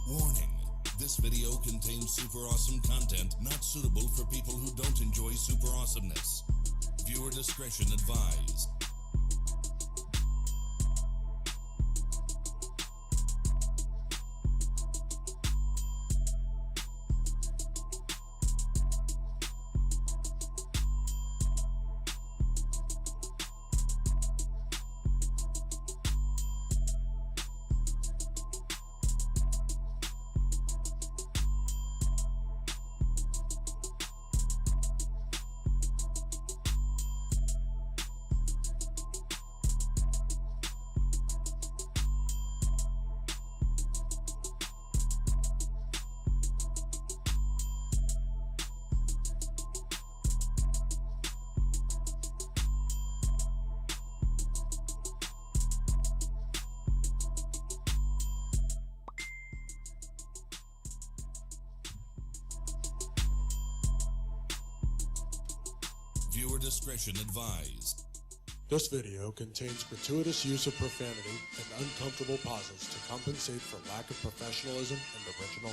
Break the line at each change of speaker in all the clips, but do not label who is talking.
Warning, this video contains super awesome content not suitable for people who don't enjoy super awesomeness. Viewer discretion advised. Viewer discretion advised.
This video contains gratuitous use of profanity and uncomfortable pauses to compensate for lack of professionalism and original.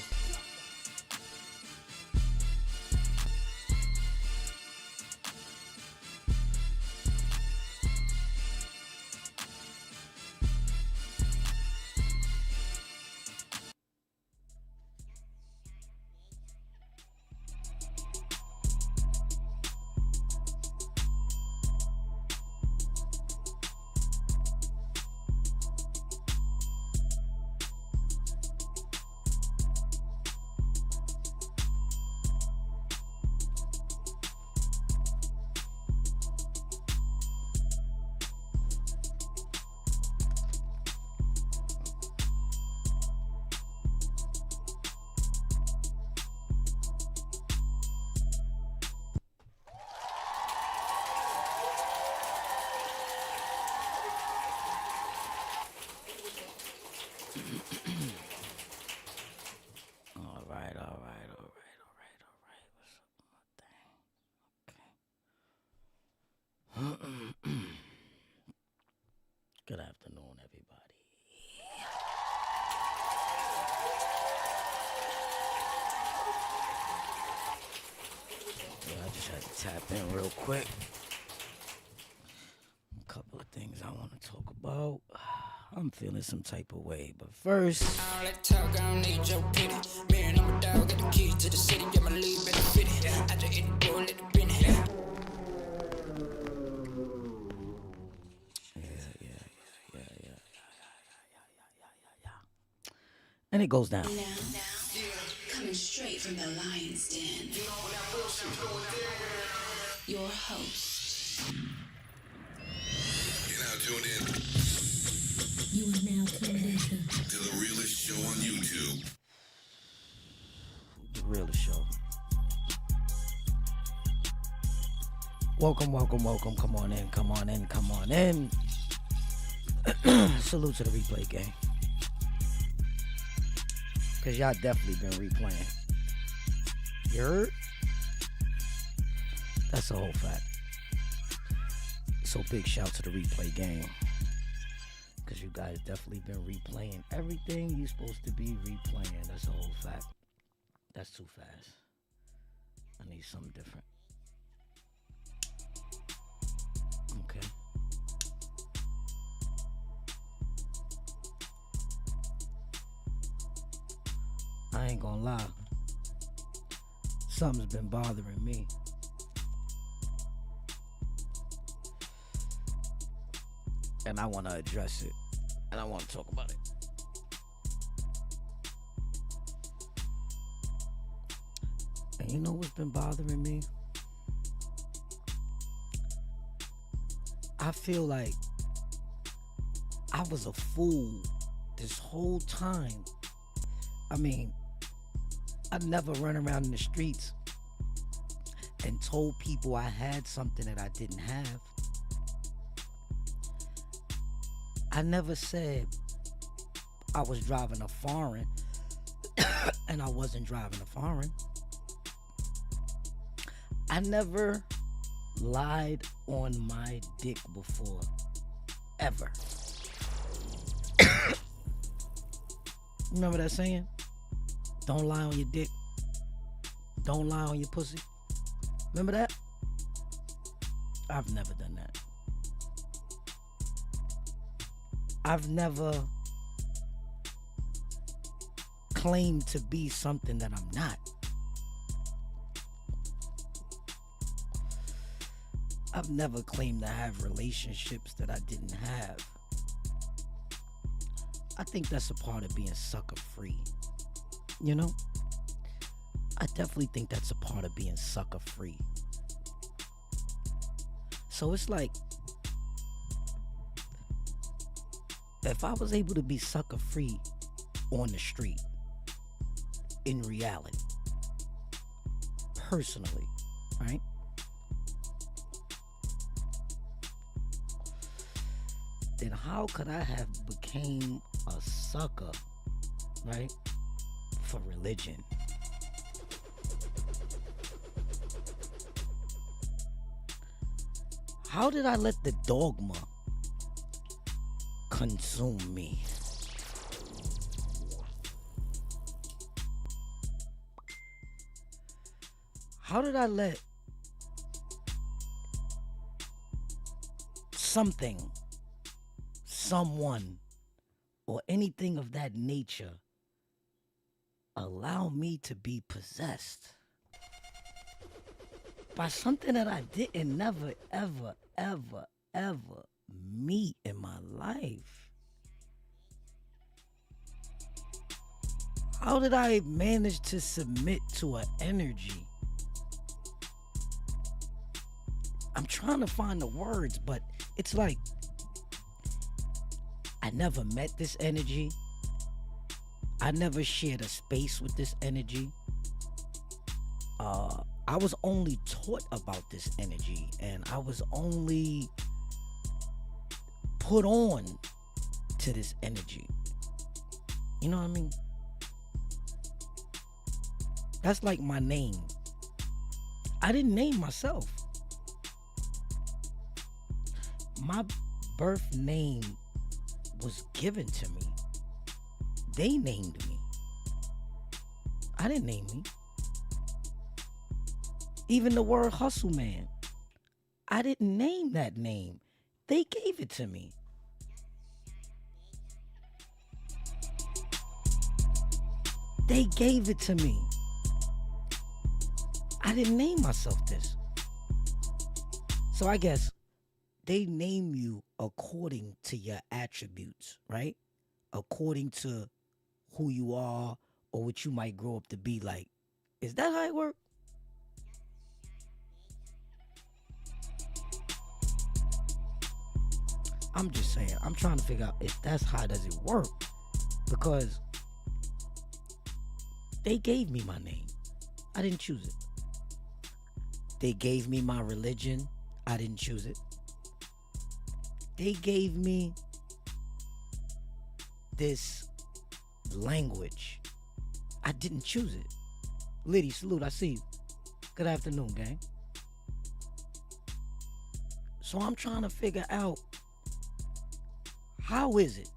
Good afternoon, everybody. I just had to tap in real quick. A couple of things I want to talk about. I'm feeling some type of way, but first.
I don't talk, I don't need your pity. Man, I'm a dog, got the keys to the city. Get my lead, better fit it. I just hit the door, let the bin hit.
And it goes down.
Now, coming straight from the lion's den, your host.
You're now tuned in
You are now tuned into
to the realest show on YouTube.
The realest show. Welcome. Come on in. Salute to the replay gang. Because y'all definitely been replaying. You heard? That's a whole fact. So big shout to the replay gang. Because you guys definitely been replaying everything you supposed to be replaying. That's a whole fact. That's too fast. I need something different. Okay. I ain't gonna lie. Something's been bothering me. And I want to address it. And I want to talk about it. And you know what's been bothering me? I feel like I was a fool this whole time. I mean, I never run around in the streets and told people I had something that I didn't have. I never said I was driving a foreign and I wasn't driving a foreign. I never lied on my dick before, ever. Remember that saying? Don't lie on your dick. Don't lie on your pussy. Remember that? I've never done that. I've never claimed to be something that I'm not. I've never claimed to have relationships that I didn't have. I think that's a part of being sucker free. You know? I definitely think that's a part of being sucker free. So it's like, if I was able to be sucker free on the street, in reality, personally, right? Then how could I have became a sucker, right, for religion? How did I let the dogma consume me? How did I let something, someone, or anything of that nature allow me to be possessed by something that I didn't never, ever, ever, ever meet in my life? How did I manage to submit to an energy? I'm trying to find the words, but it's like I never met this energy. I never shared a space with this energy. I was only taught about this energy, and I was only put on to this energy. You know what I mean? That's like my name. I didn't name myself. My birth name was given to me. They named me. I didn't name me. Even the word hustle man, I didn't name that name. They gave it to me. They gave it to me. I didn't name myself this. So I guess they name you according to your attributes, right? According to who you are or what you might grow up to be like. Is that how it works? I'm just saying, I'm trying to figure out if that's how does it work. Because they gave me my name. I didn't choose it. They gave me my religion. I didn't choose it. They gave me this language. I didn't choose it. Liddy, salute, I see you. Good afternoon, gang. So I'm trying to figure out, how is it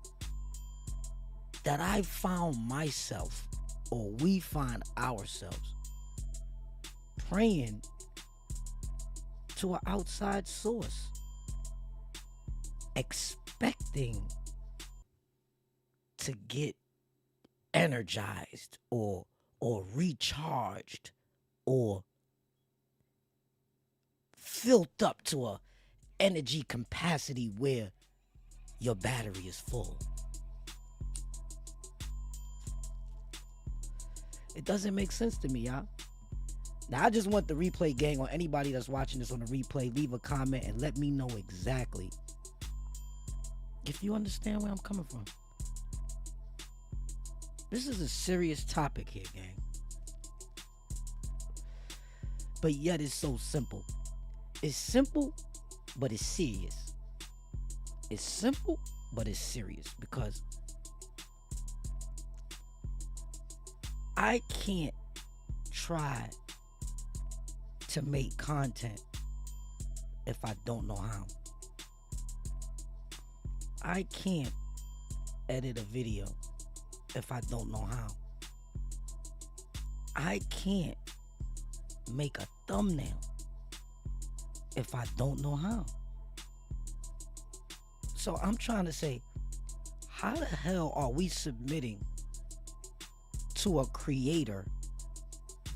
that I found myself, or we find ourselves, praying to an outside source, expecting to get energized or recharged or filled up to a energy capacity where your battery is full? It doesn't make sense to me, y'all. Now, I just want the replay gang, or anybody that's watching this on the replay, leave a comment and let me know exactly if you understand where I'm coming from. This is a serious topic here, gang. But yet it's so simple. It's simple, but it's serious. It's simple, but it's serious, because I can't try to make content if I don't know how. I can't edit a video if I don't know how. I can't make a thumbnail if I don't know how. So I'm trying to say, how the hell are we submitting to a creator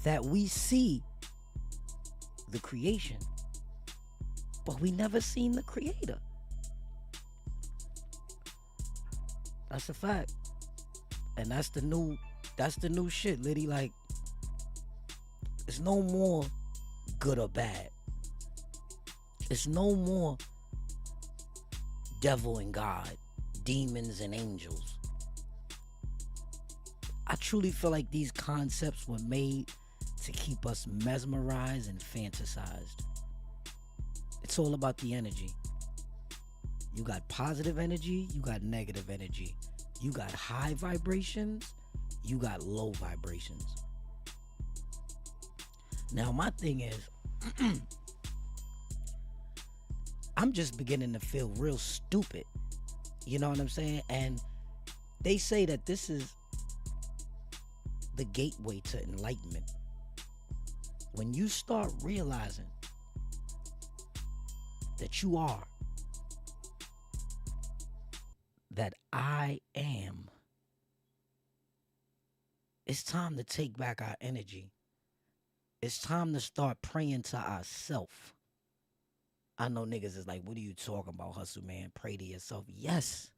that we see the creation, but we never seen the creator? That's a fact. And that's the new shit, Liddy. Like, it's no more good or bad. It's no more devil and God, demons and angels. I truly feel like these concepts were made to keep us mesmerized and fantasized. It's all about the energy. You got positive energy, you got negative energy. You got high vibrations, you got low vibrations. Now, my thing is, I'm just beginning to feel real stupid. You know what I'm saying? And they say that this is the gateway to enlightenment. When you start realizing that you are, that I am, it's time to take back our energy. It's time to start praying to ourselves. I know niggas is like, what are you talking about, hustle man? Pray to yourself. Yes.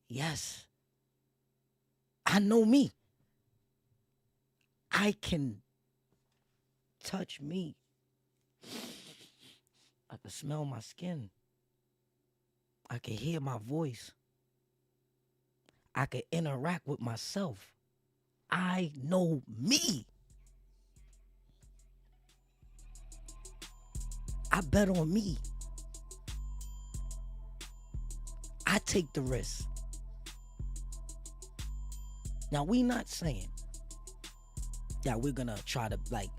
Yes. I know me. I can touch me. I can smell my skin. I can hear my voice. I can interact with myself. I know me. I bet on me. I take the risk. Now, we not saying that we're gonna try to like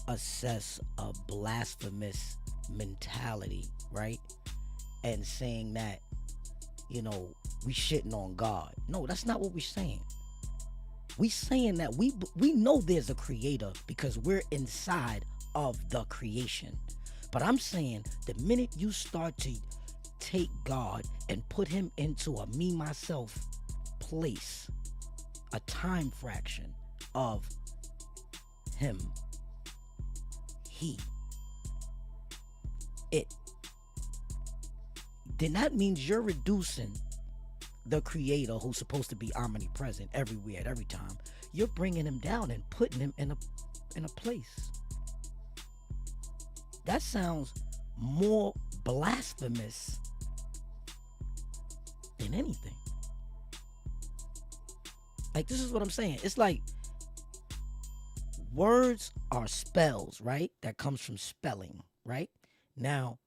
assess a blasphemous mentality, right? And saying that, you know, we shitting on God. No, that's not what we're saying. We saying that we know there's a creator because we're inside of the creation. But I'm saying the minute you start to take God and put him into a me, myself place, a time fraction of him, he, it, then that means you're reducing the creator who's supposed to be omnipresent everywhere at every time. You're bringing him down and putting him in a place. That sounds more blasphemous than anything. Like, this is what I'm saying. It's like words are spells, right? That comes from spelling, right? Now,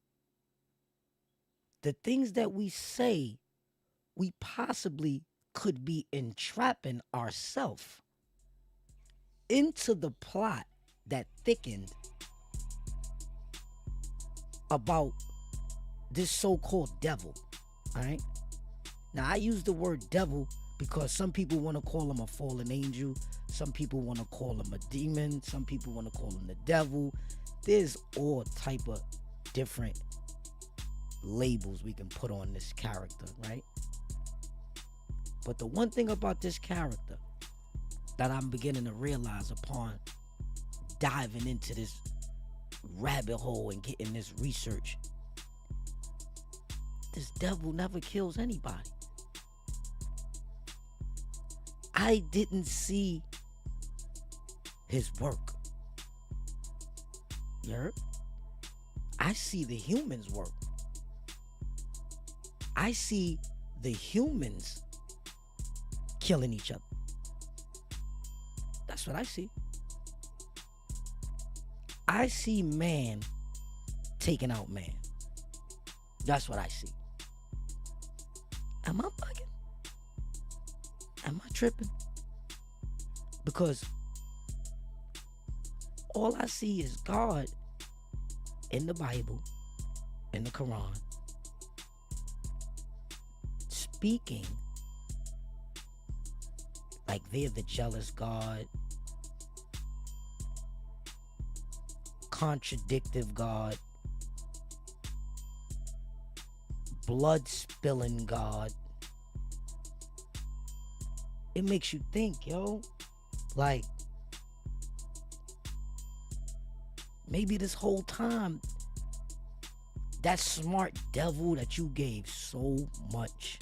the things that we say, we possibly could be entrapping ourselves into the plot that thickened about this so-called devil. All right. Now, I use the word devil because some people want to call him a fallen angel. Some people want to call him a demon. Some people want to call him the devil. There's all type of different labels we can put on this character, right? But the one thing about this character that I'm beginning to realize upon diving into this rabbit hole and getting this research, this devil never kills anybody. I didn't see his work. You heard? I see the humans work. I see the humans killing each other. That's what I see. I see man taking out man. That's what I see. Am I bugging? Am I tripping? Because all I see is God in the Bible, in the Quran, speaking like they're the jealous God, contradictive God, blood spilling God. It makes you think, yo, like, maybe this whole time, that smart devil that you gave so much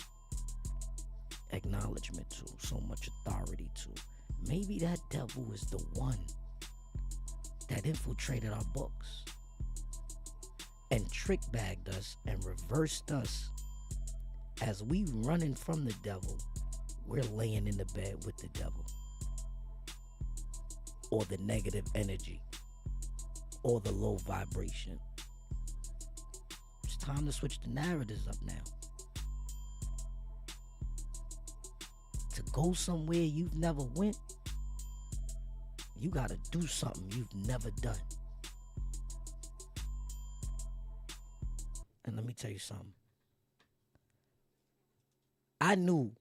acknowledgement to, so much authority to, maybe that devil is the one that infiltrated our books and trick bagged us and reversed us. As we running from the devil, we're laying in the bed with the devil, or the negative energy, or the low vibration. It's time to switch the narratives up now. To go somewhere you've never went, you gotta do something you've never done. And let me tell you something. I knew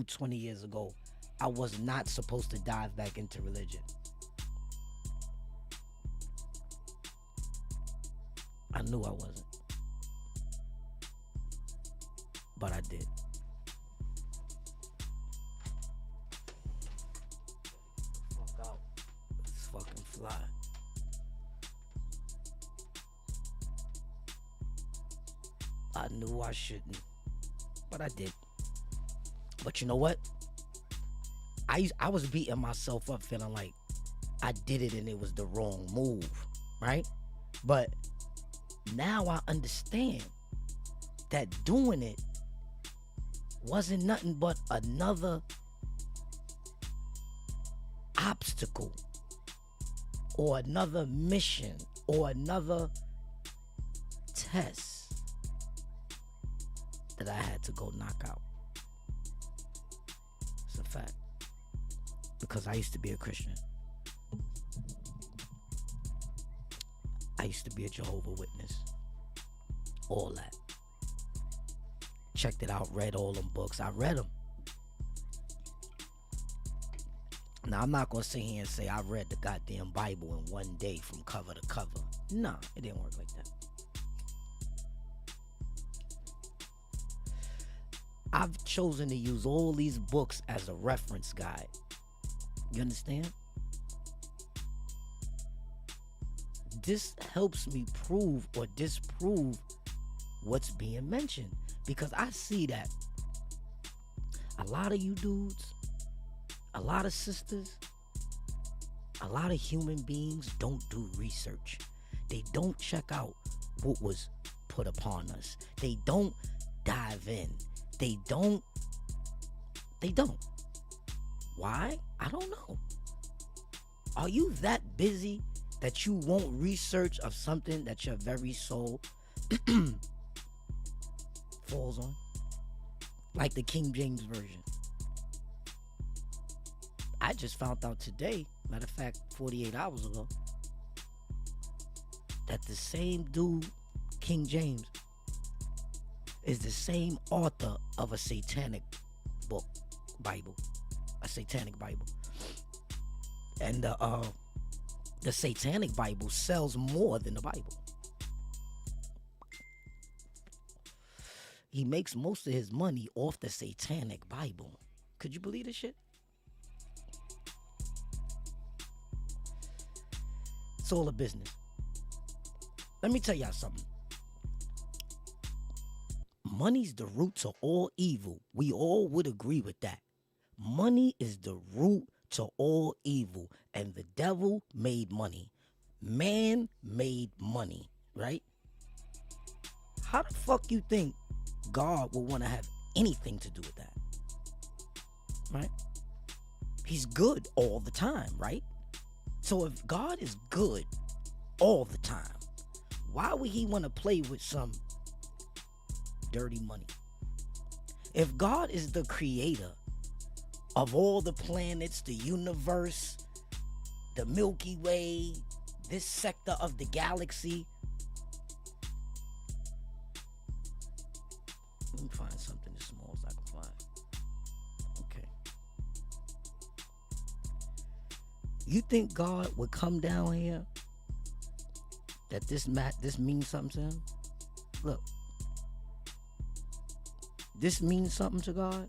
20 years ago I was not supposed to dive back into religion. I knew I wasn't. But I did. Fuck out. Let's fucking fly. I knew I shouldn't, but I did. But you know what? I was beating myself up, feeling like I did it and it was the wrong move, right? But now I understand that doing it wasn't nothing but another obstacle, or another mission, or another test that I had to go knock out. It's a fact. Because I used to be a Christian. I used to be a Jehovah's Witness. All that. Checked it out, read all them books. I read them. Now, I'm not going to sit here and say I read the goddamn Bible in one day from cover to cover. Nah, it didn't work like that. I've chosen to use all these books as a reference guide. You understand? This helps me prove or disprove what's being mentioned. Because I see that a lot of you dudes, a lot of sisters, a lot of human beings don't do research. They don't check out what was put upon us. They don't dive in. They don't. Why? I don't know. Are you that busy that you won't research of something that your very soul falls on? Like the King James Version. I just found out today, matter of fact, 48 hours ago, that the same dude, King James, is the same author of a satanic book, Bible, a satanic Bible. And the satanic Bible sells more than the Bible. He makes most of his money off the satanic Bible. Could you believe this shit? It's all a business. Let me tell y'all something. Money's the root to all evil. We all would agree with that. Money is the root to all evil. And the devil made money. Man made money, right? How the fuck you think God would want to have anything to do with that? Right? He's good all the time, right? So if God is good all the time, why would he want to play with some dirty money? If God is the creator of all the planets, the universe, the Milky Way, this sector of the galaxy, let me find something as small as I can find. Okay. You think God would come down here that this means something to him? Look, this means something to God.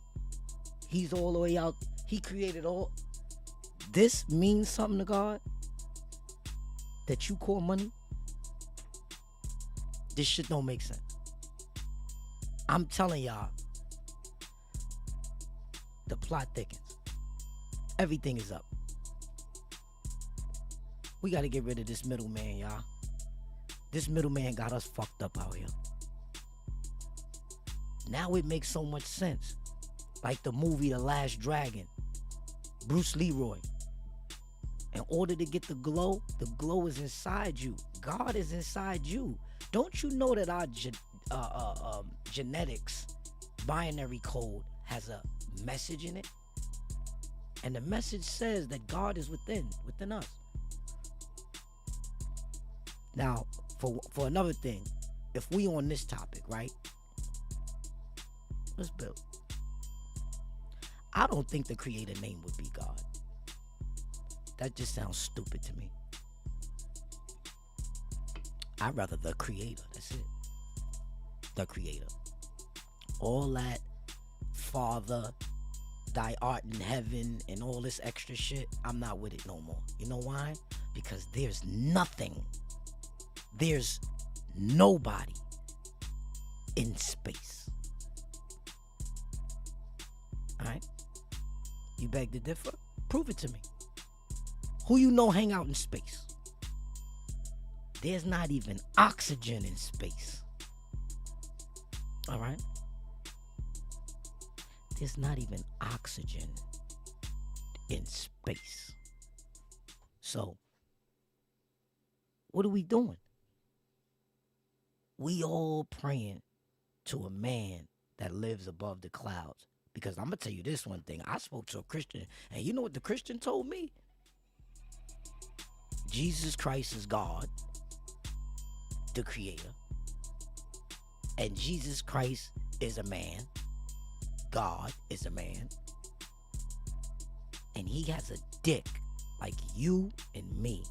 He's all the way out. He created all. This means something to God that you call money. This shit don't make sense. I'm telling y'all, the plot thickens. Everything is up. We got to get rid of this middleman, y'all. This middleman got us fucked up out here. Now it makes so much sense. Like the movie The Last Dragon. Bruce Leroy. In order to get the glow is inside you. God is inside you. Don't you know that our genetics binary code has a message in it? And the message says that God is within us. Now, for another thing, if we on this topic, right? Let's build. I don't think the creator name would be God. That just sounds stupid to me. I'd rather the creator. That's it. The creator. All that Father, thy art in heaven, and all this extra shit, I'm not with it no more. You know why? Because there's nothing. There's nobody in space. Alright? You beg to differ? Prove it to me. Who you know hang out in space? There's not even oxygen in space. Alright? There's not even oxygen in space. So, what are we doing? We all praying to a man that lives above the clouds. Because I'm going to tell you this one thing. I spoke to a Christian, and you know what the Christian told me? Jesus Christ is God, the creator. And Jesus Christ is a man. God is a man. And he has a dick like you and me.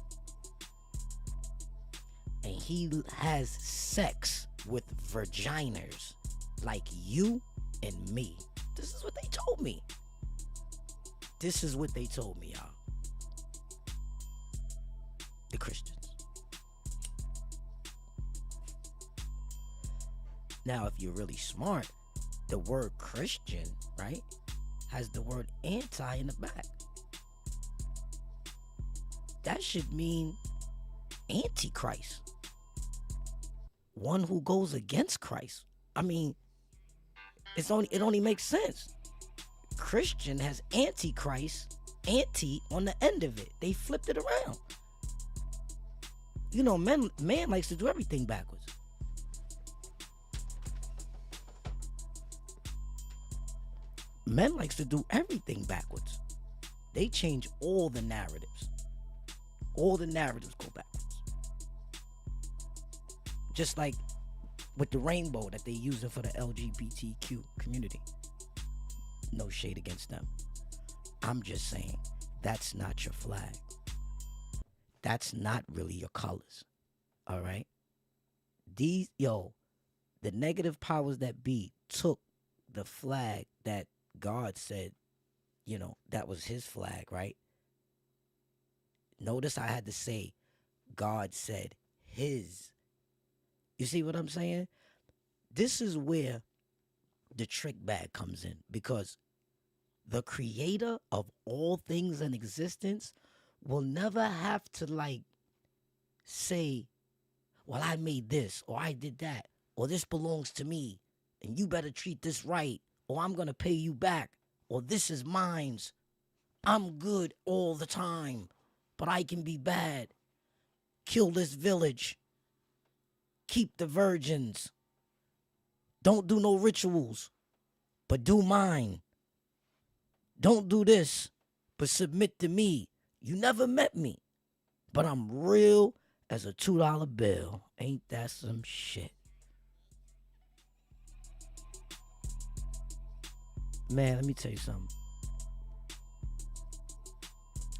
And he has sex with vaginas like you and me. This is what they told me. This is what they told me, y'all. The Christians. Now, if you're really smart, the word Christian, right, has the word anti in the back. That should mean antichrist. One who goes against Christ. I mean, it only makes sense. Christian has antichrist, anti on the end of it. They flipped it around. You know, man likes to do everything backwards. Men likes to do everything backwards. They change all the narratives. All the narratives go backwards. Just like with the rainbow that they using for the LGBTQ community. No shade against them. I'm just saying, that's not your flag. That's not really your colors. All right? The negative powers that be took the flag that God said, that was his flag, right? Notice I had to say, God said his. You see what I'm saying? This is where the trick bag comes in, because the creator of all things in existence will never have to say, well, I made this, or I did that, or this belongs to me, and you better treat this right, or I'm going to pay you back, or this is mine's. I'm good all the time, but I can be bad. Kill this village. Keep the virgins. Don't do no rituals, but do mine. Don't do this, but submit to me. You never met me, but I'm real as a $2 bill. Ain't that some shit? Man, let me tell you something.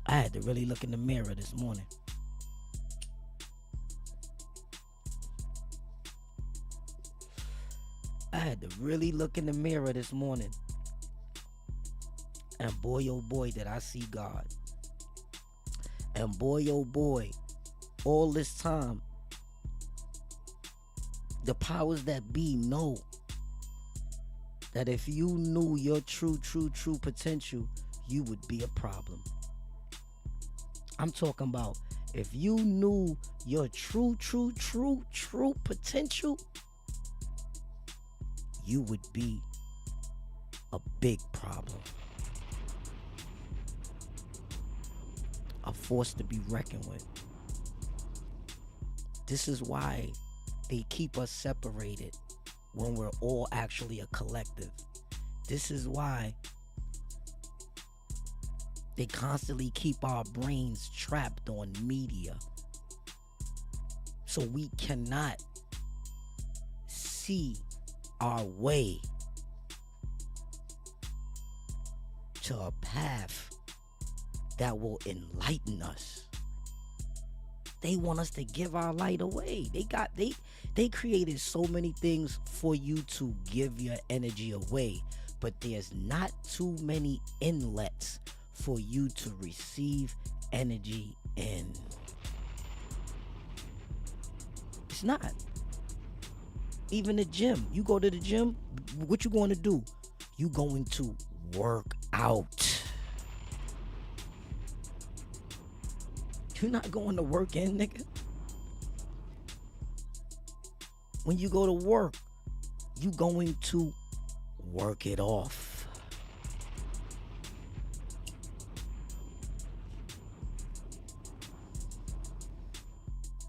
I had to really look in the mirror this morning. I had to really look in the mirror this morning. And boy, oh boy, did I see God. And boy, oh boy, all this time, the powers that be know that if you knew your true potential, you would be a problem. I'm talking about if you knew your true potential, you would be a big problem. A force to be reckoned with. This is why they keep us separated when we're all actually a collective. This is why they constantly keep our brains trapped on media. So we cannot see our way to a path that will enlighten us. They want us to give our light away. They created so many things for you to give your energy away, but there's not too many inlets for you to receive energy in. It's not. Even the gym. You go to the gym, what you going to do? You going to work out. You're not going to work in, nigga. When you go to work, you going to work it off.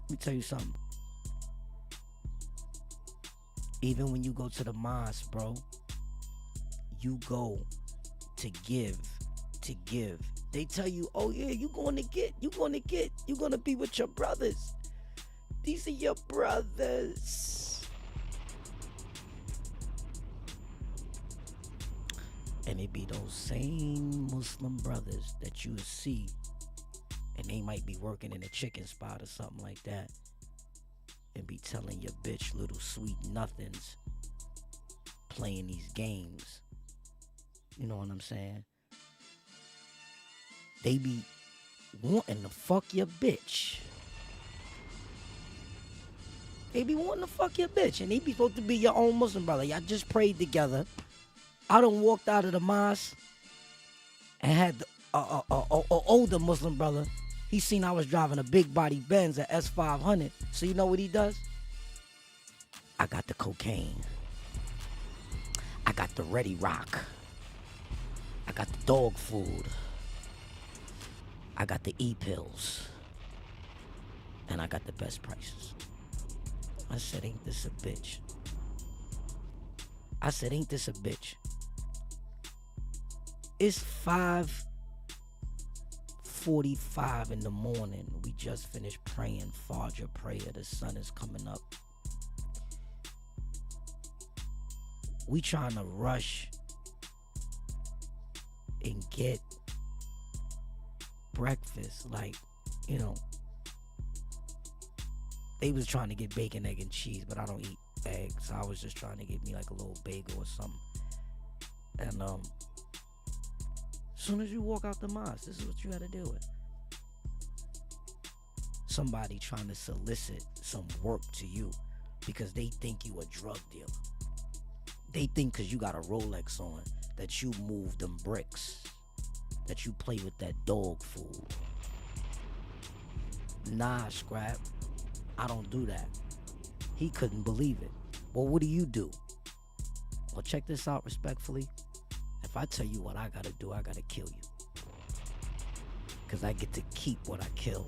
Let me tell you something. Even when you go to the mosque, bro, you go to give. They tell you, oh yeah, you're gonna be with your brothers. These are your brothers. And it be those same Muslim brothers that you see, and they might be working in a chicken spot or something like that, and be telling your bitch little sweet nothings, playing these games. You know what I'm saying? They be wanting to fuck your bitch. They be wanting to fuck your bitch. And they be supposed to be your own Muslim brother. Y'all just prayed together. I done walked out of the mosque and had a older Muslim brother. He seen I was driving a big body Benz, at S500. So you know what he does? I got the cocaine. I got the Ready Rock. I got the dog food. I got the E-pills. And I got the best prices. I said, ain't this a bitch? I said, ain't this a bitch? It's 5:45 in the morning. We just finished praying Fajr prayer. The sun is coming up. We trying to rush and get breakfast. Like, you know, they was trying to get bacon, egg, and cheese, but I don't eat eggs, so I was just trying to get me like a little bagel or something. And as soon as you walk out the mosque, this is what you gotta deal with. Somebody trying to solicit some work to you because they think you a drug dealer. They think because you got a Rolex on that you move them bricks, that you play with that dog food. Nah, Scrap, I don't do that. He couldn't believe it. Well, what do? Well, check this out respectfully. If I tell you what I gotta do, I gotta kill you. Because I get to keep what I kill.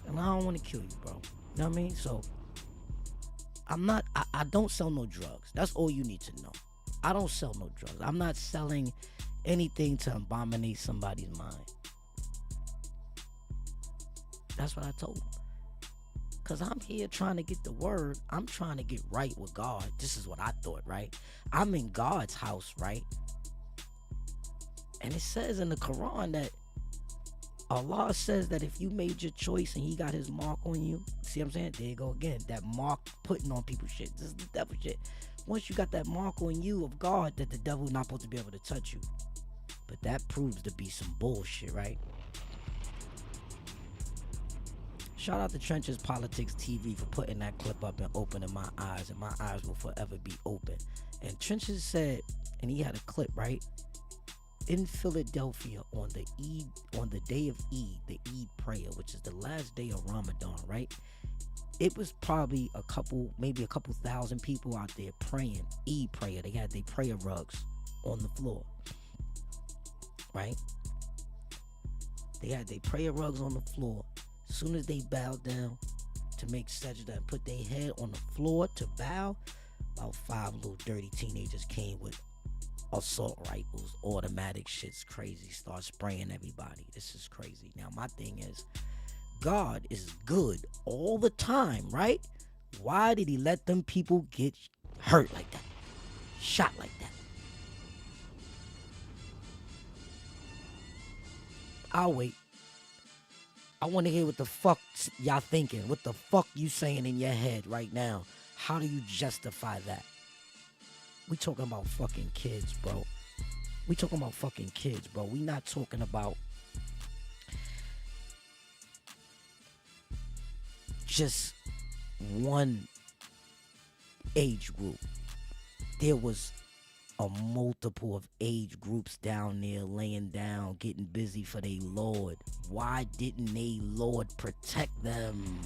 And I don't want to kill you, bro. You know what I mean? So, I don't sell no drugs. That's all you need to know. I don't sell no drugs. I'm not selling anything to abominate somebody's mind. That's what I told him. Because I'm here trying to get the word. I'm trying to get right with God. This is what I thought, right? I'm in God's house, right? And it says in the Quran that Allah says that if you made your choice and he got his mark on you, see what I'm saying? There you go again. That mark putting on people shit. This is the devil shit. Once you got that mark on you of God, that the devil not supposed to be able to touch you. But that proves to be some bullshit, right? Shout out to Trenches Politics TV for putting that clip up and opening my eyes, and my eyes will forever be open. And Trenches said, and he had a clip, right? In Philadelphia on the day of Eid, the Eid prayer, which is the last day of Ramadan, right? It was probably maybe a couple thousand people out there praying Eid prayer. They had their prayer rugs on the floor, right? They had their prayer rugs on the floor. As soon as they bowed down to make sajda and put their head on the floor to bow, about 5 little dirty teenagers came with assault rifles, automatic shit's crazy, start spraying everybody. This is crazy. Now my thing is, God is good all the time, right? Why did he let them people get hurt like that, shot like that? I'll wait. I want to hear what the fuck y'all thinking. What the fuck you saying in your head right now? How do you justify that? We talking about fucking kids, bro. We talking about fucking kids, bro. We not talking about just one age group. There was a multiple of age groups down there laying down, getting busy for their Lord. Why didn't they Lord protect them?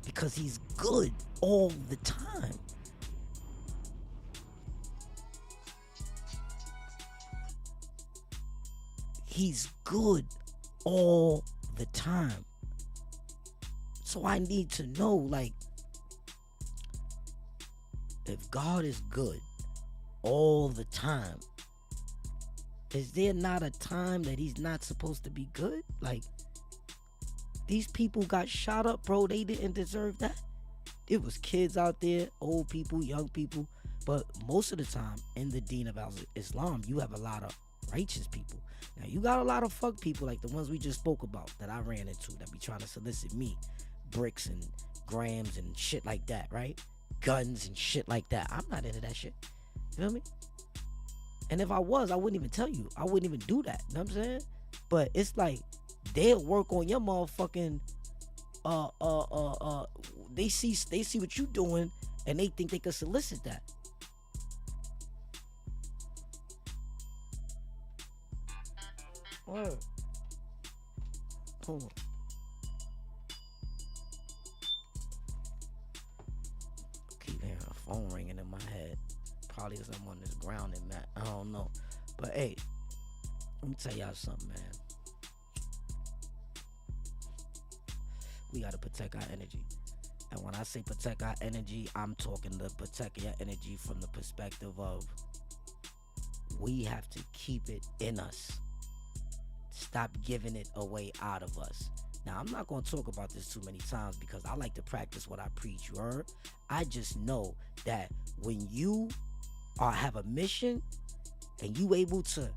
Because he's good all the time. He's good all the time. So I need to know, like, if God is good all the time, is there not a time that he's not supposed to be good? Like, these people got shot up, bro. They didn't deserve that. It was kids out there, old people, young people. But most of the time in the deen of Islam, you have a lot of righteous people. Now, you got a lot of fuck people like the ones we just spoke about that I ran into that be trying to solicit me. Bricks and grams and shit like that, right? Guns and shit like that. I'm not into that shit. You feel me? And if I was, I wouldn't even tell you. I wouldn't even do that. You know what I'm saying? But it's like, they'll work on your motherfucking they see what you doing and they think they can solicit that. Word. Hold on. Keep hearing a phone ringing in my head. Probably because I'm on this grounding mat. I don't know. But hey, let me tell y'all something, man. We gotta protect our energy. And when I say protect our energy, I'm talking to protect your energy from the perspective of we have to keep it in us. Stop giving it away out of us. Now, I'm not going to talk about this too many times because I like to practice what I preach, you heard? I just know that when you have a mission and you able to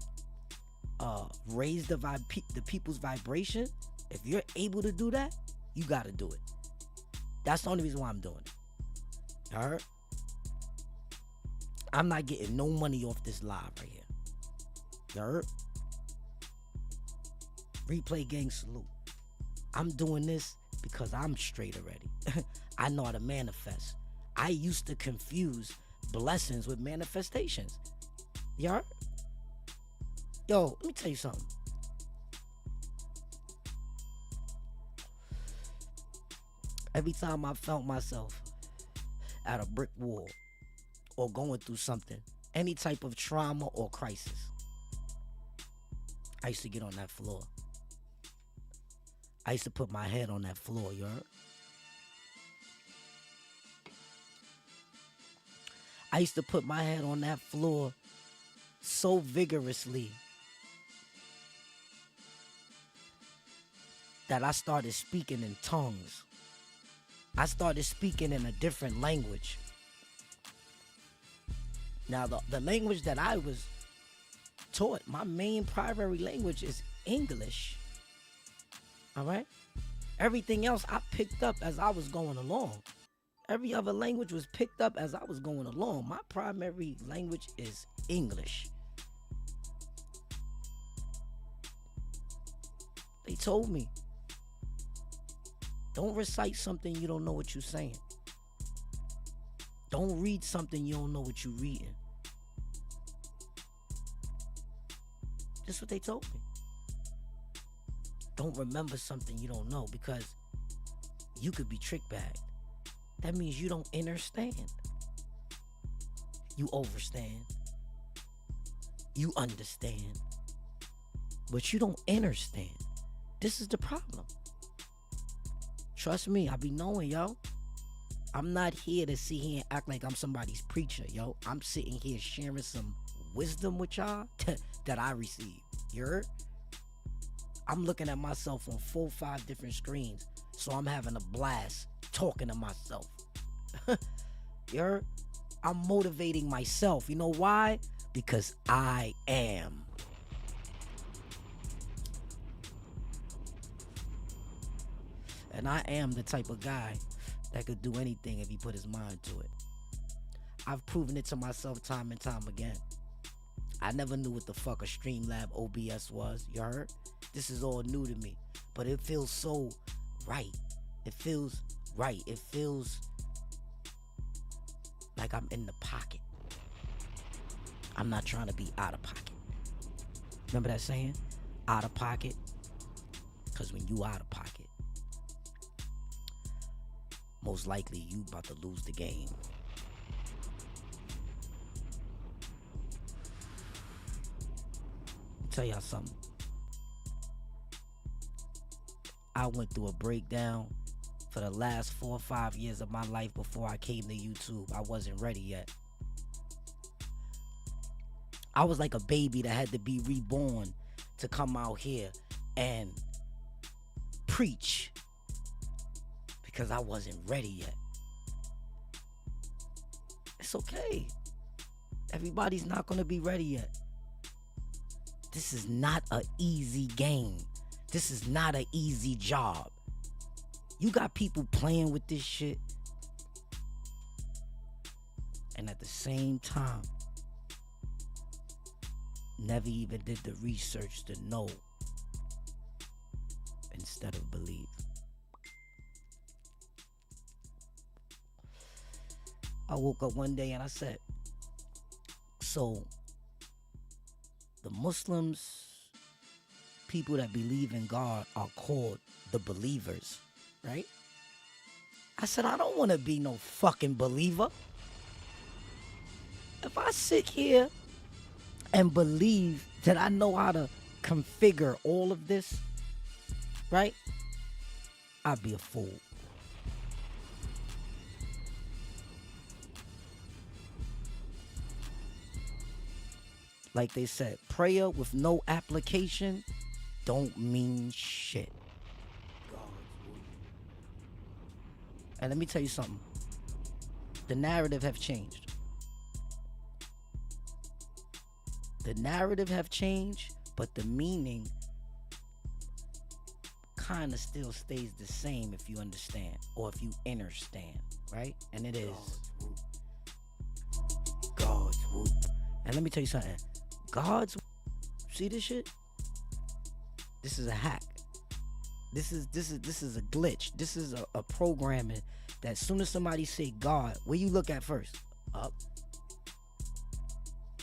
raise the people's vibration, if you're able to do that, you got to do it. That's the only reason why I'm doing it. You heard? I'm not getting no money off this live right here. You heard? Replay gang salute. I'm doing this because I'm straight already. I know how to manifest. I used to confuse blessings with manifestations. You heard? Yo, let me tell you something. Every time I felt myself at a brick wall or going through something, any type of trauma or crisis, I used to get on that floor. I used to put my head on that floor, you heard? I used to put my head on that floor so vigorously that I started speaking in tongues. I started speaking in a different language. Now, the language that I was taught, my main primary language is English. All right? Everything else I picked up as I was going along. Every other language was picked up as I was going along. My primary language is English. They told me, don't recite something you don't know what you're saying. Don't read something you don't know what you're reading. That's what they told me. Don't remember something you don't know, because you could be trick bagged. That means you don't understand. You overstand. You understand. But you don't understand. This is the problem. Trust me, I be knowing, yo. I'm not here to sit here and act like I'm somebody's preacher, yo. I'm sitting here sharing some wisdom with y'all that I received. You heard? I'm looking at myself on 4-5 different screens, so I'm having a blast talking to myself. You heard? I'm motivating myself. You know why? Because I am. And I am the type of guy that could do anything if he put his mind to it. I've proven it to myself time and time again. I never knew what the fuck a Streamlab OBS was. You heard? This is all new to me. But it feels so right. It feels right. It feels like I'm in the pocket. I'm not trying to be out of pocket. Remember that saying? Out of pocket? Because when you out of pocket, most likely you about to lose the game. Tell y'all something. I went through a breakdown for the last 4 or 5 years of my life before I came to YouTube. I wasn't ready yet. I was like a baby that had to be reborn to come out here and preach, because I wasn't ready yet. It's okay. Everybody's not going to be ready yet. This is not an easy game. This is not an easy job. You got people playing with this shit, and at the same time, never even did the research to know instead of believe. I woke up one day and I said, so the Muslims, people that believe in God, are called the believers, right? I said, I don't want to be no fucking believer. If I sit here and believe that I know how to configure all of this, right? I'd be a fool. Like they said, prayer with no application don't mean shit. And let me tell you something. The narrative have changed. The narrative have changed, but the meaning kind of still stays the same if you understand, or if you understand, right? And it is God's whoop. And let me tell you something. God's, see this shit? This is a hack. This is a glitch. This is a programming that as soon as somebody say God, where you look at first? Up.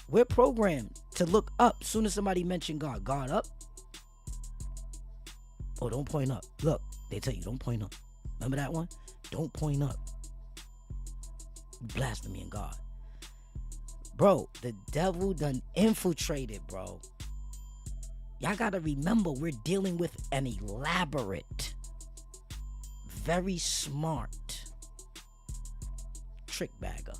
We're programmed to look up as soon as somebody mention God. God up. Oh, don't point up. Look, they tell you don't point up. Remember that one? Don't point up. Blasphemy in God. Bro, the devil done infiltrated, bro. Y'all gotta remember, we're dealing with an elaborate, very smart trick bagger.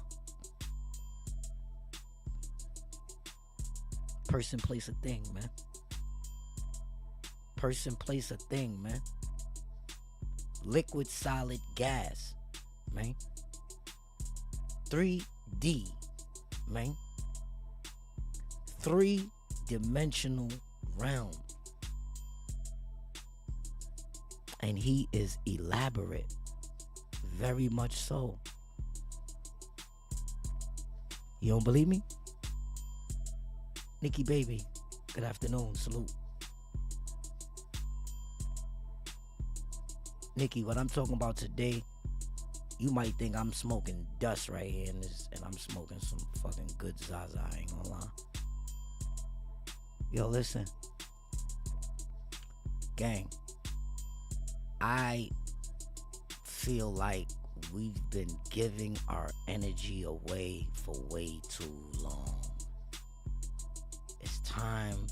Person, place, a thing, man. Person, place, a thing, man. Liquid, solid, gas, man. 3D, man. 3-dimensional realm. And he is elaborate. Very much so. You don't believe me? Nikki Baby, good afternoon. Salute. Nikki, what I'm talking about today, you might think I'm smoking dust right here and I'm smoking some fucking good Zaza, I ain't gonna lie. Yo, listen. Gang, I feel like we've been giving our energy away for way too long. It's time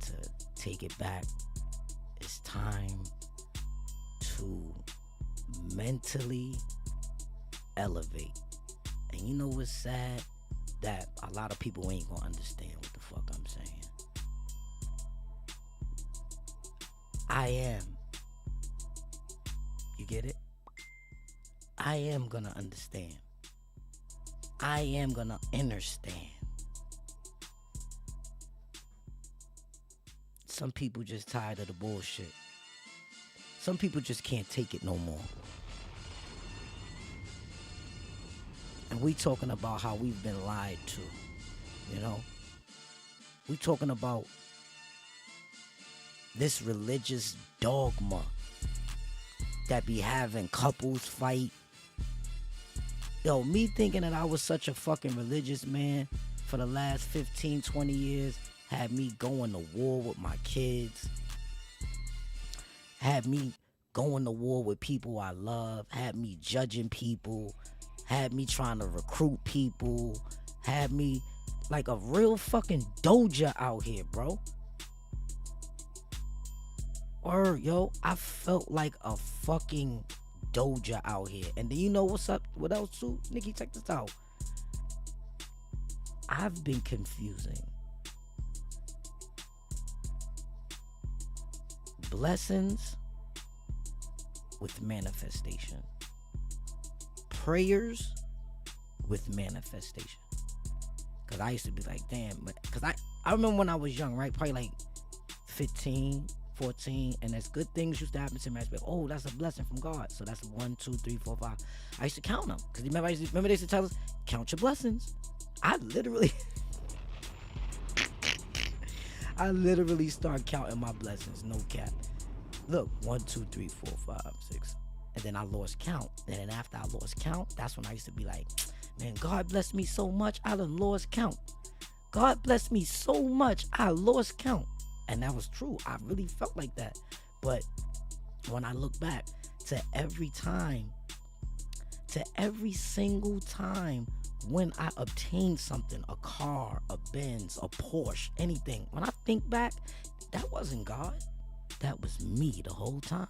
to take it back. It's time to mentally elevate. And you know what's sad? That a lot of people ain't gonna understand what the fuck I'm saying. I am. You get it? I am gonna understand. I am gonna understand. Some people just tired of the bullshit. Some people just can't take it no more. And we talking about how we've been lied to, you know? We talking about this religious dogma that be having couples fight. Yo, me thinking that I was such a fucking religious man for the last 15, 20 years had me going to war with my kids, had me going to war with people I love, had me judging people, had me trying to recruit people, had me like a real fucking doja out here, bro. Or, yo, I felt like a fucking doja out here. And then you know what's up? What else too? Nikki, check this out. I've been confusing blessings with manifestation. Prayers with manifestation. Because I used to be like, damn. Because I remember when I was young, right? Probably like 15, 14, and as good things used to happen to me, I was like, oh, that's a blessing from God. So that's 1, 2, 3, 4, 5. I used to count them. Because remember they used to tell us, count your blessings. I literally start counting my blessings, no cap. Look, 1, 2, 3, 4, 5, 6. And then I lost count. And then after I lost count, that's when I used to be like, man, God blessed me so much, I done lost count. God blessed me so much, I lost count. And that was true. I really felt like that. But when I look back to every single time when I obtained something, a car, a Benz, a Porsche, anything, when I think back, that wasn't God. That was me the whole time.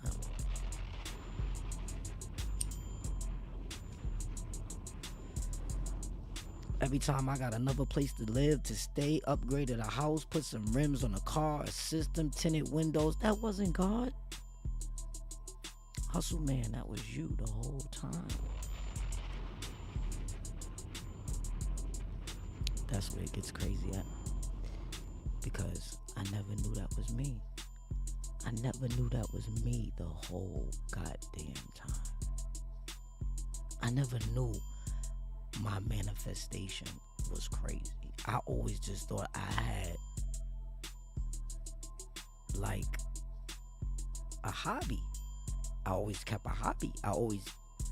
Every time I got another place to live, to stay, upgraded a house, put some rims on a car, a system, tinted windows, that wasn't God. Hustle man, that was you the whole time. That's where it gets crazy at. Because I never knew that was me. I never knew that was me the whole goddamn time. I never knew my manifestation was crazy. I always just thought I had like a hobby. I always kept a hobby. I always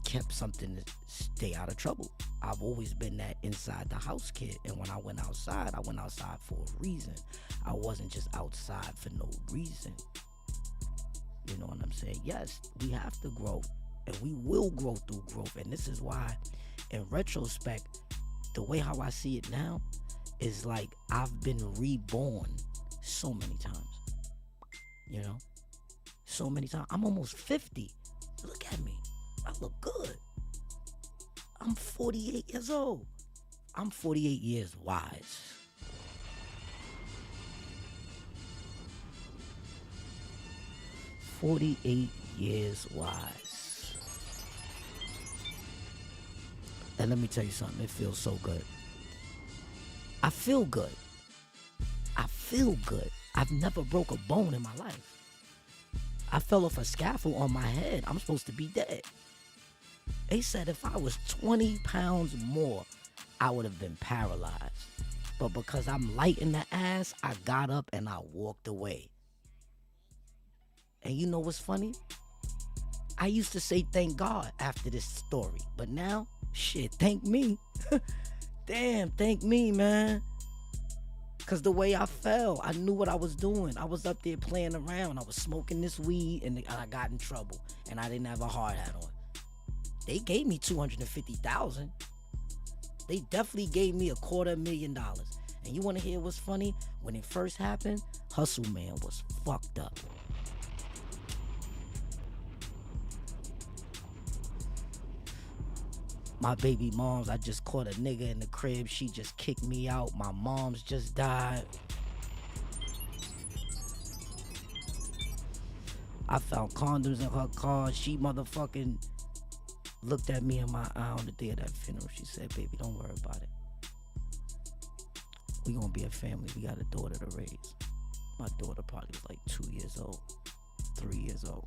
kept something to stay out of trouble. I've always been that inside the house kid. And when I went outside for a reason. I wasn't just outside for no reason. You know what I'm saying? Yes, we have to grow. And we will grow through growth. And this is why, in retrospect, the way how I see it now is like I've been reborn so many times. You know? So many times. I'm almost 50. Look at me. I look good. I'm 48 years old. I'm 48 years wise. "48 years wise." And let me tell you something, it feels so good. I feel good. I feel good. I've never broke a bone in my life. I fell off a scaffold on my head. I'm supposed to be dead. They said if I was 20 pounds more, I would have been paralyzed. But because I'm light in the ass, I got up and I walked away. And you know what's funny? I used to say thank God after this story. But now, shit, thank me. Damn, thank me, man. Because the way I fell, I knew what I was doing. I was up there playing around. I was smoking this weed and I got in trouble. And I didn't have a hard hat on. They gave me $250,000. They definitely gave me $250,000. And you want to hear what's funny? When it first happened, Hustle Man was fucked up. My baby moms, I just caught a nigga in the crib. She just kicked me out. My mom's just died. I found condoms in her car. She motherfucking looked at me in my eye on the day of that funeral. She said, baby, don't worry about it. We gonna be a family. We got a daughter to raise. My daughter probably was like 2 years old, 3 years old.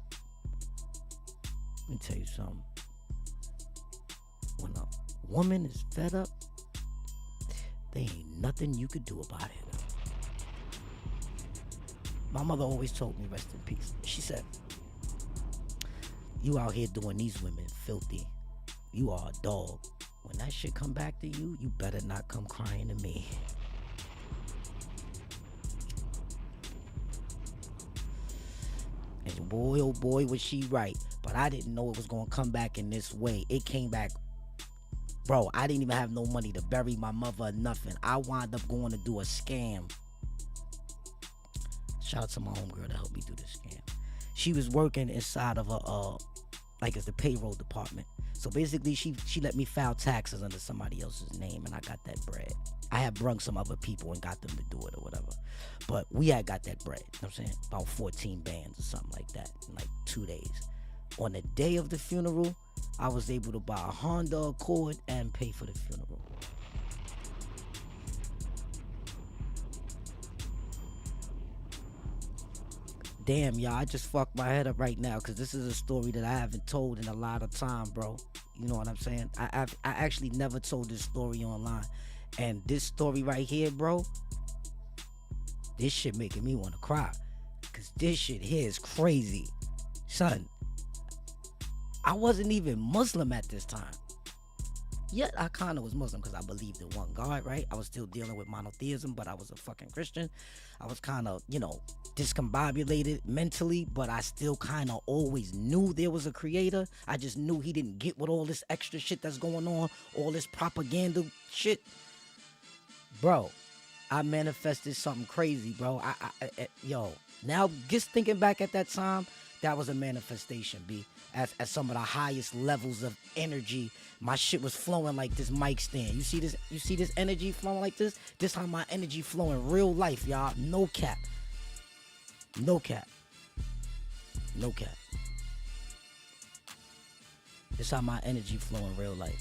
Let me tell you something. When a woman is fed up, there ain't nothing you could do about it. My mother always told me, rest in peace. She said, you out here doing these women filthy. You are a dog. When that shit come back to you, you better not come crying to me. And boy, oh boy, was she right. But I didn't know it was going to come back in this way. It came back. Bro, I didn't even have no money to bury my mother or nothing. I wound up going to do a scam. Shout out to my homegirl that helped me do this scam. She was working inside of like it's the payroll department. So basically, she let me file taxes under somebody else's name, and I got that bread. I had brung some other people and got them to do it or whatever. But we had got that bread, you know what I'm saying? About 14 bands or something like that in like 2 days. On the day of the funeral, I was able to buy a Honda Accord and pay for the funeral. Damn, y'all, I just fucked my head up right now because this is a story that I haven't told in a lot of time, bro. You know what I'm saying? I actually never told this story online. And this story right here, bro, this shit making me want to cry. Because this shit here is crazy. Son, I wasn't even Muslim at this time. Yet I kind of was Muslim because I believed in one God, right? I was still dealing with monotheism, but I was a fucking Christian. I was kind of, discombobulated mentally, but I still kind of always knew there was a creator. I just knew he didn't get with all this extra shit that's going on, all this propaganda shit. Bro, I manifested something crazy, bro. Now just thinking back at that time, that was a manifestation, B. At some of the highest levels of energy, my shit was flowing like this mic stand. You see this energy flowing like this? This how my energy flow in real life, y'all. No cap. No cap. No cap. This how my energy flow in real life.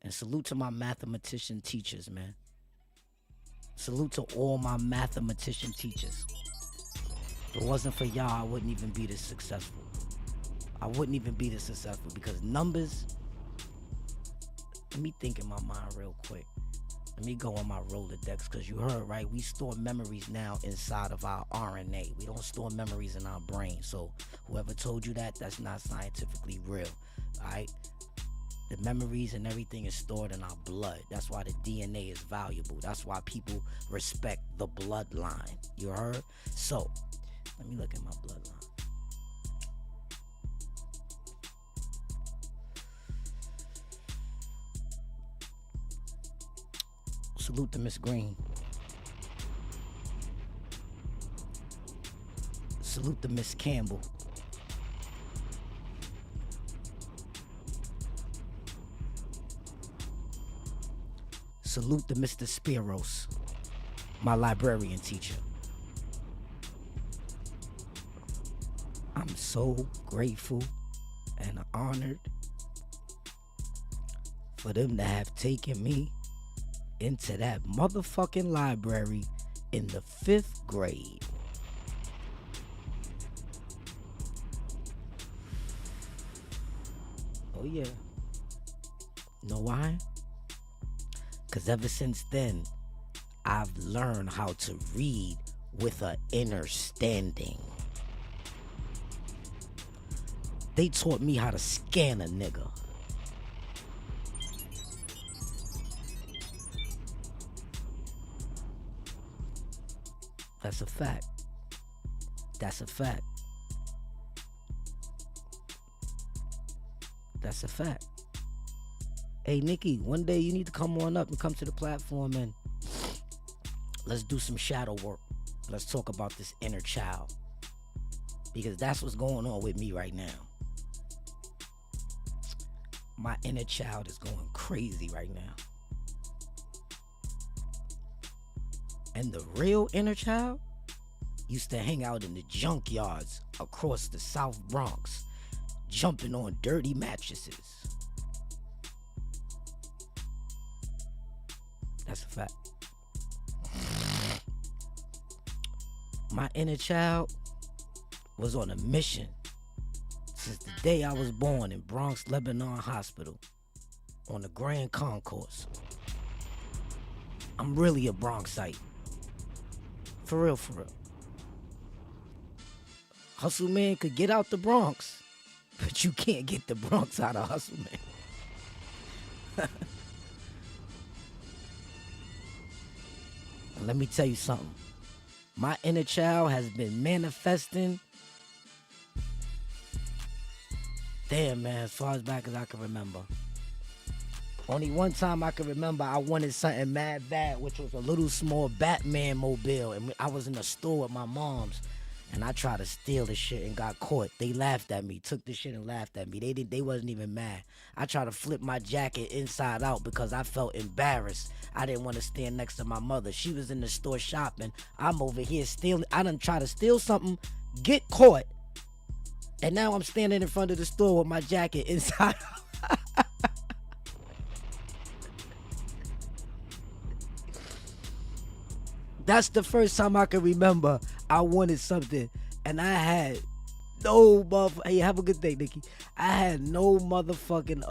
And salute to my mathematician teachers, man. Salute to all my mathematician teachers. If it wasn't for y'all, I wouldn't even be this successful. I wouldn't even be this successful because numbers. Let me think in my mind real quick. Let me go on my Rolodex because you heard, right? We store memories now inside of our RNA. We don't store memories in our brain. So whoever told you that, that's not scientifically real, all right? The memories and everything is stored in our blood. That's why the DNA is valuable. That's why people respect the bloodline. You heard? So, let me look at my bloodline. Salute to Miss Green. Salute to Miss Campbell. Salute to Mr. Spiros, my librarian teacher. I'm so grateful and honored for them to have taken me into that motherfucking library in the 5th grade. Oh yeah. Know why? Because ever since then, I've learned how to read with an understanding. They taught me how to scan a nigga. That's a fact. That's a fact. That's a fact. Hey, Nikki, one day you need to come on up and come to the platform and let's do some shadow work. Let's talk about this inner child. Because that's what's going on with me right now. My inner child is going crazy right now. And the real inner child used to hang out in the junkyards across the South Bronx, jumping on dirty mattresses. That's a fact. My inner child was on a mission since the day I was born in Bronx Lebanon Hospital on the Grand Concourse. I'm really a Bronxite. For real, for real. Hustle Man could get out the Bronx, but you can't get the Bronx out of Hustle Man. Let me tell you something. My inner child has been manifesting. Damn, man, as far as back as I can remember. Only one time I can remember I wanted something mad bad, which was a little small Batman mobile. And I was in the store with my mom's, and I tried to steal the shit and got caught. They laughed at me, took the shit and laughed at me. They wasn't even mad. I tried to flip my jacket inside out because I felt embarrassed. I didn't want to stand next to my mother. She was in the store shopping. I'm over here stealing. I done try to steal something, get caught, and now I'm standing in front of the store with my jacket inside out. That's the first time I can remember I wanted something and I had no motherfucking, hey, have a good day, Nikki. I had no motherfucking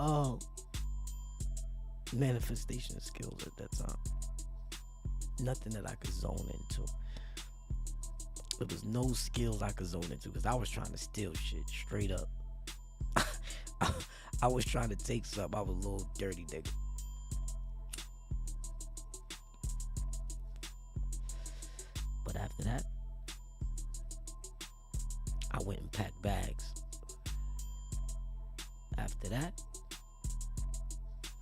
manifestation skills at that time. Nothing that I could zone into. There was no skills I could zone into because I was trying to steal shit straight up. I was trying to take something. I was a little dirty nigga. But after that, I went and packed bags. After that,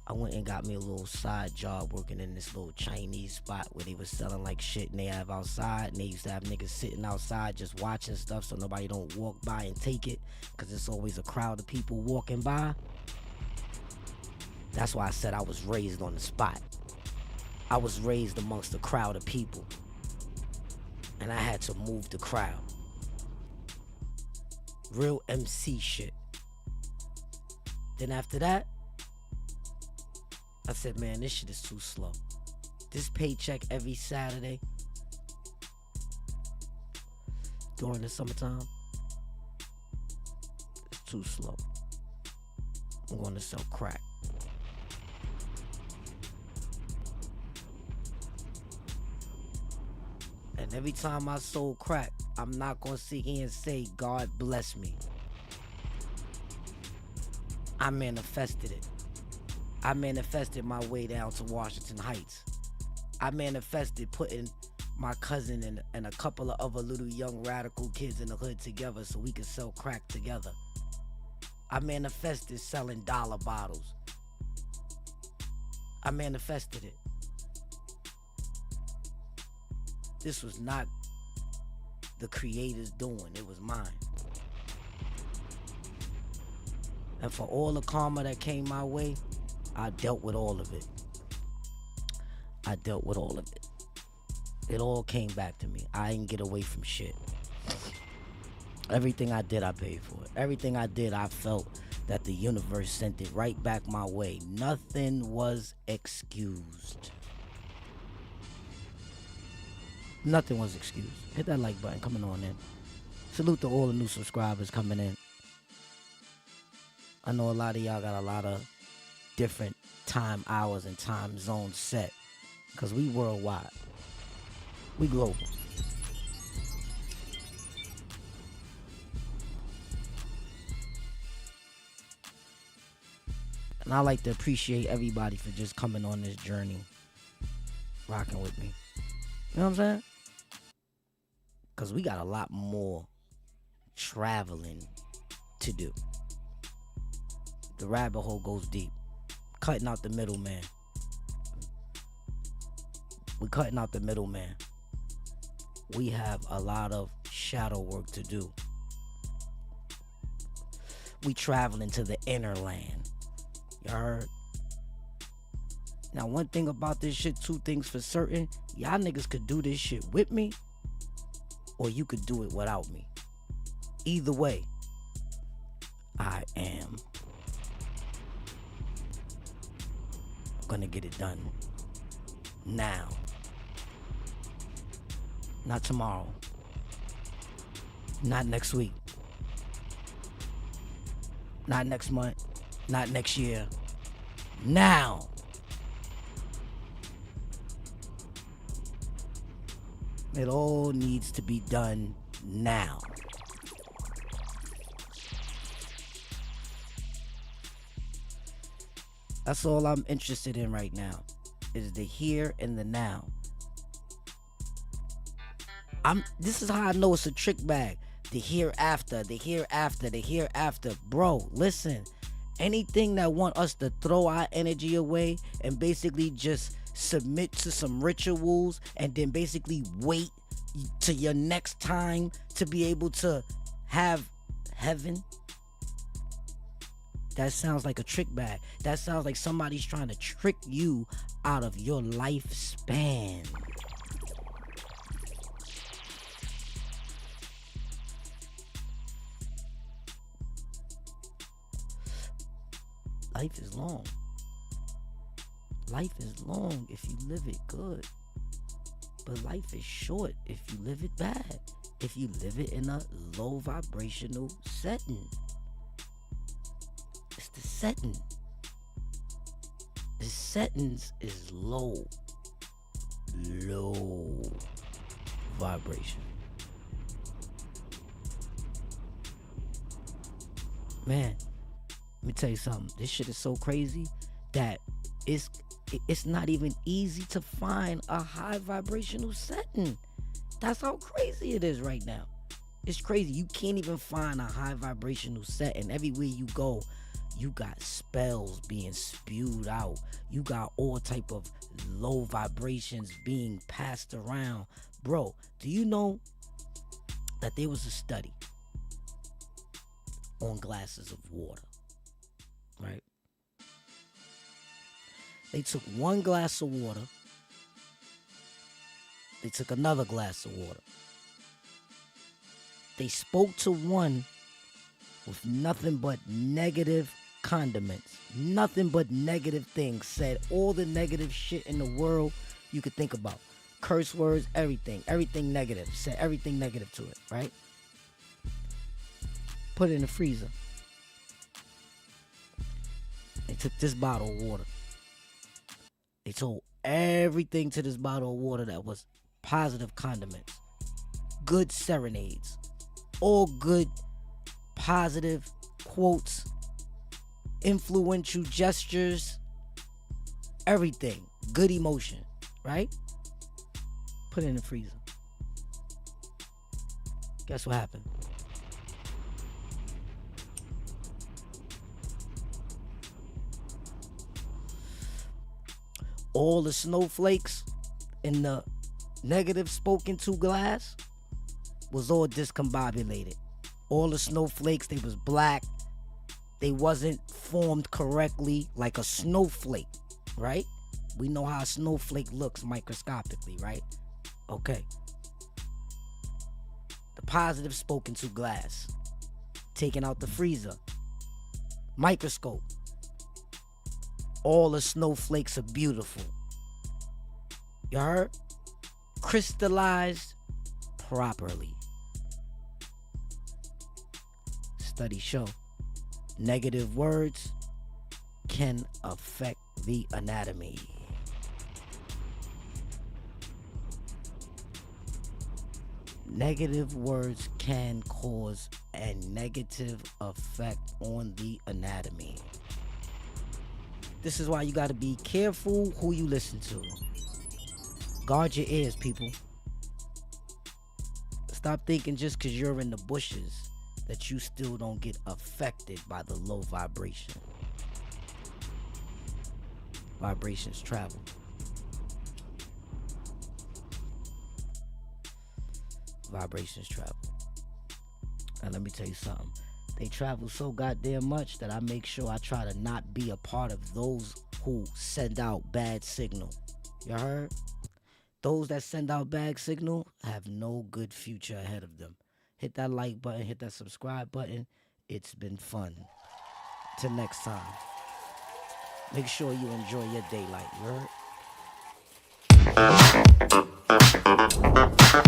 I went and got me a little side job working in this little Chinese spot where they was selling like shit and they have outside, and they used to have niggas sitting outside just watching stuff so nobody don't walk by and take it because it's always a crowd of people walking by. That's why I said I was raised on the spot. I was raised amongst a crowd of people. And I had to move the crowd. Real MC shit. Then after that, I said, man, this shit is too slow. This paycheck every Saturday during the summertime, it's too slow. I'm going to sell crack. And every time I sold crack, I'm not going to sit here and say, God bless me. I manifested it. I manifested my way down to Washington Heights. I manifested putting my cousin and a couple of other little young radical kids in the hood together so we could sell crack together. I manifested selling dollar bottles. I manifested it. This was not the creator's doing, it was mine. And for all the karma that came my way, I dealt with all of it. I dealt with all of it. It all came back to me. I didn't get away from shit. Everything I did, I paid for it. Everything I did, I felt that the universe sent it right back my way. Nothing was excused. Nothing was excused. Hit that like button coming on in. Salute to all the new subscribers coming in. I know a lot of y'all got a lot of different time hours and time zones set, because we worldwide. We global. And I like to appreciate everybody for just coming on this journey, rocking with me. You know what I'm saying? Because we got a lot more traveling to do. The rabbit hole goes deep. Cutting out the middleman. We're cutting out the middleman. We have a lot of shadow work to do. We traveling to the inner land. You heard? Now, one thing about this shit, two things for certain. Y'all niggas could do this shit with me, or you could do it without me. Either way, I am gonna get it done now. Not tomorrow. Not next week. Not next month. Not next year. Now. It all needs to be done now. That's all I'm interested in right now, is the here and the now. This is how I know it's a trick bag. The hereafter, the hereafter, the hereafter. Bro, listen. Anything that want us to throw our energy away and basically just submit to some rituals and then basically wait to your next time to be able to have heaven. That sounds like a trick bag. That sounds like somebody's trying to trick you out of your lifespan. Life is long. Life is long if you live it good. But life is short if you live it bad. If you live it in a low vibrational setting. It's the setting. The settings is low. Low vibration. Man, let me tell you something. This shit is so crazy that it's not even easy to find a high vibrational setting. That's how crazy it is right now. It's crazy. You can't even find a high vibrational setting. Everywhere you go, you got spells being spewed out. You got all type of low vibrations being passed around. Bro, do you know that there was a study on glasses of water? Right? They took one glass of water. They took another glass of water. They spoke to one with nothing but negative condiments. Nothing but negative things. Said all the negative shit in the world you could think about. Curse words, everything. Everything negative. Said everything negative to it, right? Put it in the freezer. They took this bottle of water. They told everything to this bottle of water that was positive condiments. Good serenades. All good, positive quotes. Influential gestures. Everything. Good emotion. Right? Put it in the freezer. Guess what happened? All the snowflakes in the negative spoken to glass was all discombobulated. All the snowflakes, they was black. They wasn't formed correctly like a snowflake, right? We know how a snowflake looks microscopically, right? Okay. The positive spoken to glass. Taken out the freezer. Microscope. All the snowflakes are beautiful. You heard? Crystallized properly. Studies show Negative words can affect the anatomy. Negative words can cause a negative effect on the anatomy. This is why you got to be careful who you listen to. Guard your ears, people. Stop thinking just because you're in the bushes that you still don't get affected by the low vibration. Vibrations travel. Vibrations travel. And let me tell you something. They travel so goddamn much that I make sure I try to not be a part of those who send out bad signal. You heard? Those that send out bad signal have no good future ahead of them. Hit that like button, hit that subscribe button. It's been fun. Till next time. Make sure you enjoy your daylight. You heard?